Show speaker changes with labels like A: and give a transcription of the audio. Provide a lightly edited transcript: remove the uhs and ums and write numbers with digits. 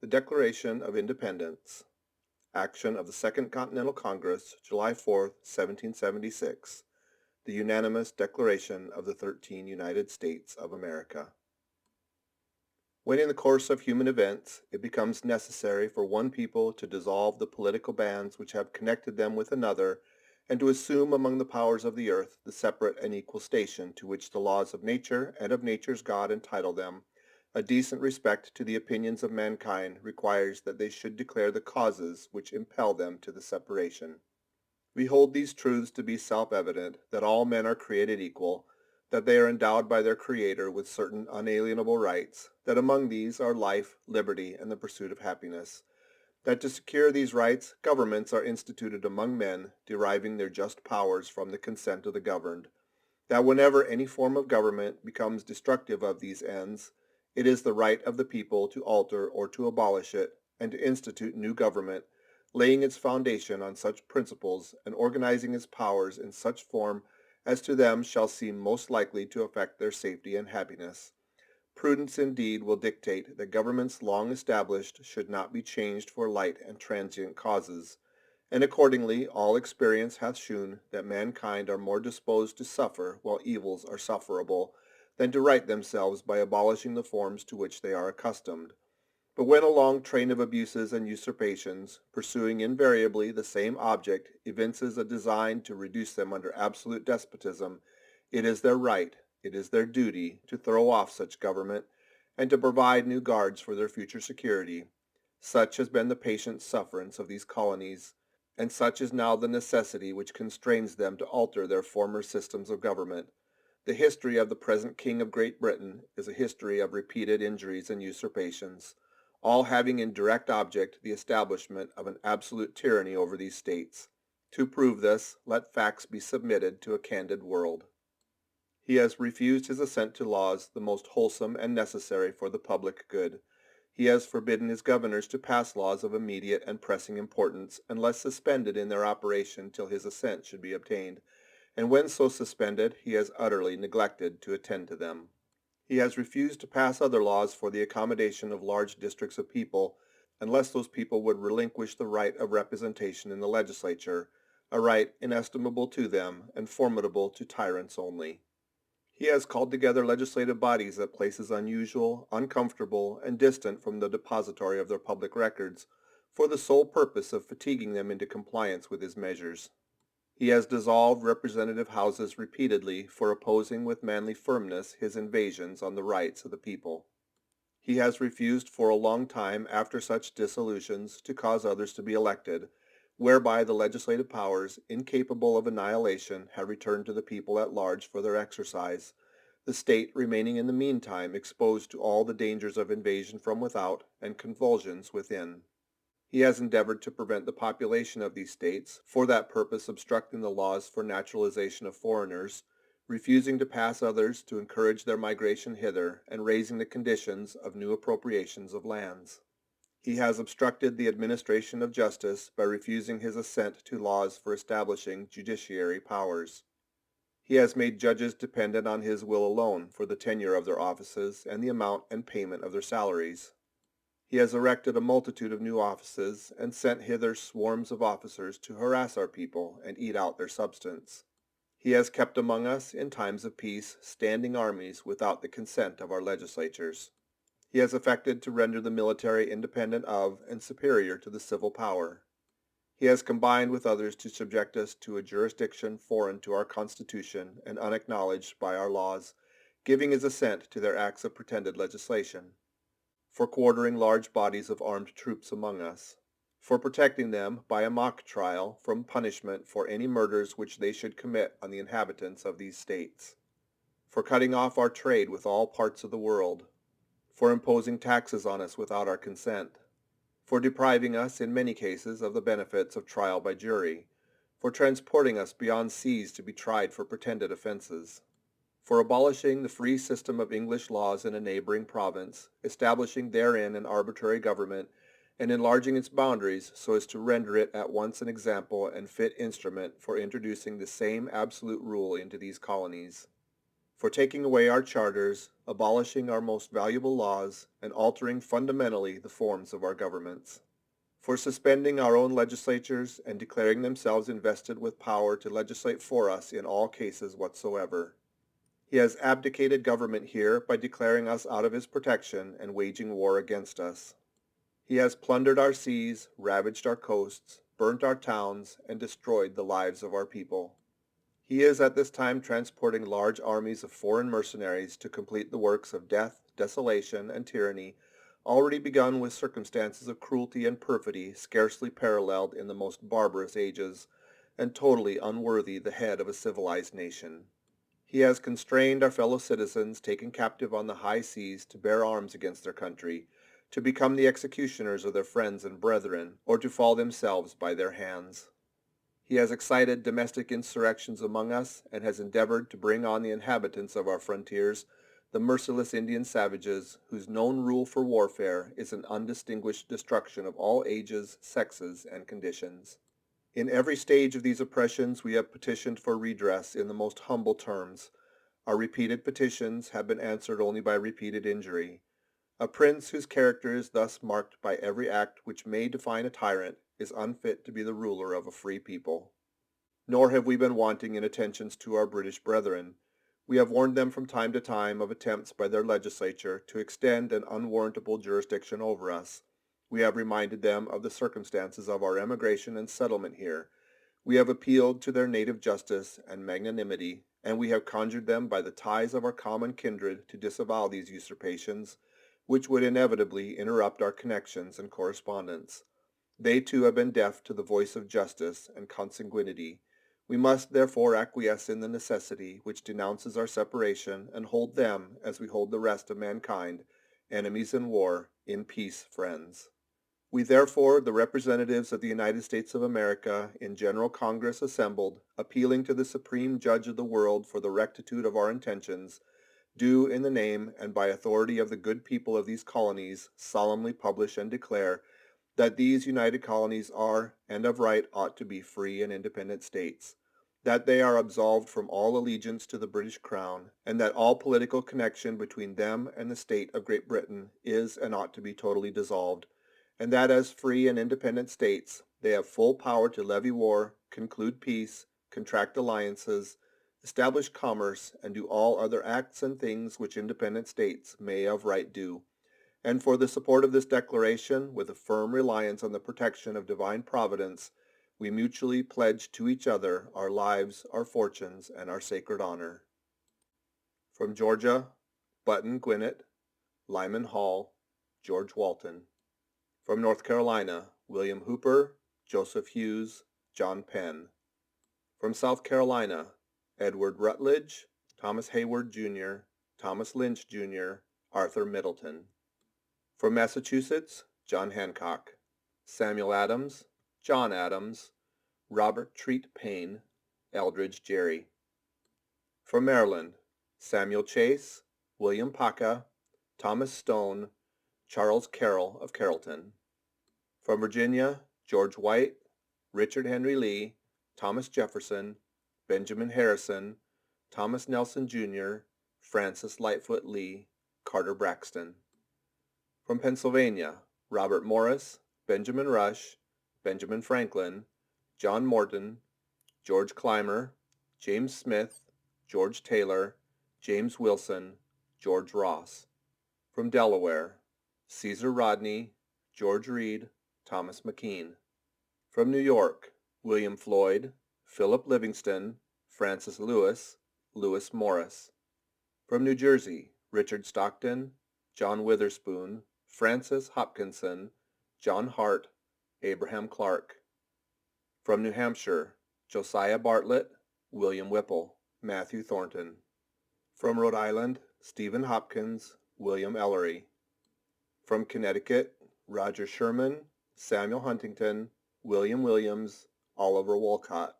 A: The Declaration of Independence. Action of the Second Continental Congress, July 4, 1776. The unanimous Declaration of the 13 United States of America. When in the course of human events it becomes necessary for one people to dissolve the political bands which have connected them with another, and to assume among the powers of the earth the separate and equal station to which the laws of nature and of nature's God entitle them, a decent respect to the opinions of mankind requires that they should declare the causes which impel them to the separation. We hold these truths to be self-evident, that all men are created equal, that they are endowed by their Creator with certain unalienable rights, that among these are life, liberty, and the pursuit of happiness, that to secure these rights, governments are instituted among men, deriving their just powers from the consent of the governed, that whenever any form of government becomes destructive of these ends, it is the right of the people to alter or to abolish it, and to institute new government, laying its foundation on such principles and organizing its powers in such form as to them shall seem most likely to affect their safety and happiness. Prudence indeed will dictate that governments long established should not be changed for light and transient causes, and accordingly all experience hath shewn that mankind are more disposed to suffer while evils are sufferable, than to right themselves by abolishing the forms to which they are accustomed. But when a long train of abuses and usurpations, pursuing invariably the same object, evinces a design to reduce them under absolute despotism, it is their right, it is their duty, to throw off such government, and to provide new guards for their future security. Such has been the patient sufferance of these colonies, and such is now the necessity which constrains them to alter their former systems of government. The history of the present King of Great Britain is a history of repeated injuries and usurpations, all having in direct object the establishment of an absolute tyranny over these states. To prove this, let facts be submitted to a candid world. He has refused his assent to laws the most wholesome and necessary for the public good. He has forbidden his governors to pass laws of immediate and pressing importance unless suspended in their operation till his assent should be obtained, and when so suspended he has utterly neglected to attend to them. He has refused to pass other laws for the accommodation of large districts of people, unless those people would relinquish the right of representation in the legislature, a right inestimable to them and formidable to tyrants only. He has called together legislative bodies at places unusual, uncomfortable, and distant from the depository of their public records, for the sole purpose of fatiguing them into compliance with his measures. He has dissolved representative houses repeatedly for opposing with manly firmness his invasions on the rights of the people. He has refused for a long time after such dissolutions to cause others to be elected, whereby the legislative powers, incapable of annihilation, have returned to the people at large for their exercise, the state remaining in the meantime exposed to all the dangers of invasion from without and convulsions within. He has endeavored to prevent the population of these states, for that purpose obstructing the laws for naturalization of foreigners, refusing to pass others to encourage their migration hither, and raising the conditions of new appropriations of lands. He has obstructed the administration of justice by refusing his assent to laws for establishing judiciary powers. He has made judges dependent on his will alone for the tenure of their offices and the amount and payment of their salaries. He has erected a multitude of new offices, and sent hither swarms of officers to harass our people and eat out their substance. He has kept among us, in times of peace, standing armies without the consent of our legislatures. He has affected to render the military independent of and superior to the civil power. He has combined with others to subject us to a jurisdiction foreign to our Constitution and unacknowledged by our laws, giving his assent to their acts of pretended legislation, for quartering large bodies of armed troops among us, for protecting them by a mock trial from punishment for any murders which they should commit on the inhabitants of these states, for cutting off our trade with all parts of the world, for imposing taxes on us without our consent, for depriving us in many cases of the benefits of trial by jury, for transporting us beyond seas to be tried for pretended offenses, for abolishing the free system of English laws in a neighboring province, establishing therein an arbitrary government, and enlarging its boundaries so as to render it at once an example and fit instrument for introducing the same absolute rule into these colonies. for taking away our charters, abolishing our most valuable laws, and altering fundamentally the forms of our governments, for suspending our own legislatures and declaring themselves invested with power to legislate for us in all cases whatsoever. He has abdicated government here by declaring us out of his protection and waging war against us. He has plundered our seas, ravaged our coasts, burnt our towns, and destroyed the lives of our people. He is at this time transporting large armies of foreign mercenaries to complete the works of death, desolation, and tyranny already begun with circumstances of cruelty and perfidy scarcely paralleled in the most barbarous ages, and totally unworthy the head of a civilized nation. He has constrained our fellow citizens taken captive on the high seas to bear arms against their country, to become the executioners of their friends and brethren, or to fall themselves by their hands. He has excited domestic insurrections among us, and has endeavored to bring on the inhabitants of our frontiers the merciless Indian savages, whose known rule for warfare is an undistinguished destruction of all ages, sexes, and conditions. In every stage of these oppressions we have petitioned for redress in the most humble terms. Our repeated petitions have been answered only by repeated injury. A prince whose character is thus marked by every act which may define a tyrant is unfit to be the ruler of a free people. Nor have we been wanting in attentions to our British brethren. We have warned them from time to time of attempts by their legislature to extend an unwarrantable jurisdiction over us. We have reminded them of the circumstances of our emigration and settlement here. We have appealed to their native justice and magnanimity, and we have conjured them by the ties of our common kindred to disavow these usurpations, which would inevitably interrupt our connections and correspondence. They too have been deaf to the voice of justice and consanguinity. We must therefore acquiesce in the necessity which denounces our separation, and hold them, as we hold the rest of mankind, enemies in war, in peace friends. We therefore, the representatives of the United States of America, in General Congress assembled, appealing to the Supreme Judge of the world for the rectitude of our intentions, do in the name and by authority of the good people of these colonies solemnly publish and declare that these united colonies are, and of right ought to be, free and independent states, that they are absolved from all allegiance to the British Crown, and that all political connection between them and the state of Great Britain is and ought to be totally dissolved, and that as free and independent states they have full power to levy war, conclude peace, contract alliances, establish commerce, and do all other acts and things which independent states may of right do. And for the support of this declaration, with a firm reliance on the protection of divine providence, we mutually pledge to each other our lives, our fortunes, and our sacred honor. From Georgia, Button Gwinnett, Lyman Hall, George Walton. From North Carolina, William Hooper, Joseph Hughes, John Penn. From South Carolina, Edward Rutledge, Thomas Hayward, Jr., Thomas Lynch, Jr., Arthur Middleton. From Massachusetts, John Hancock, Samuel Adams, John Adams, Robert Treat Payne, Eldridge Gerry. From Maryland, Samuel Chase, William Paca, Thomas Stone, Charles Carroll of Carrollton. From Virginia, George White, Richard Henry Lee, Thomas Jefferson, Benjamin Harrison, Thomas Nelson, Jr., Francis Lightfoot Lee, Carter Braxton. From Pennsylvania, Robert Morris, Benjamin Rush, Benjamin Franklin, John Morton, George Clymer, James Smith, George Taylor, James Wilson, George Ross. From Delaware, Caesar Rodney, George Reed, Thomas McKean. From New York, William Floyd, Philip Livingston, Francis Lewis, Lewis Morris. From New Jersey, Richard Stockton, John Witherspoon, Francis Hopkinson, John Hart, Abraham Clark. From New Hampshire, Josiah Bartlett, William Whipple, Matthew Thornton. From Rhode Island, Stephen Hopkins, William Ellery. From Connecticut, Roger Sherman, Samuel Huntington, William Williams, Oliver Wolcott.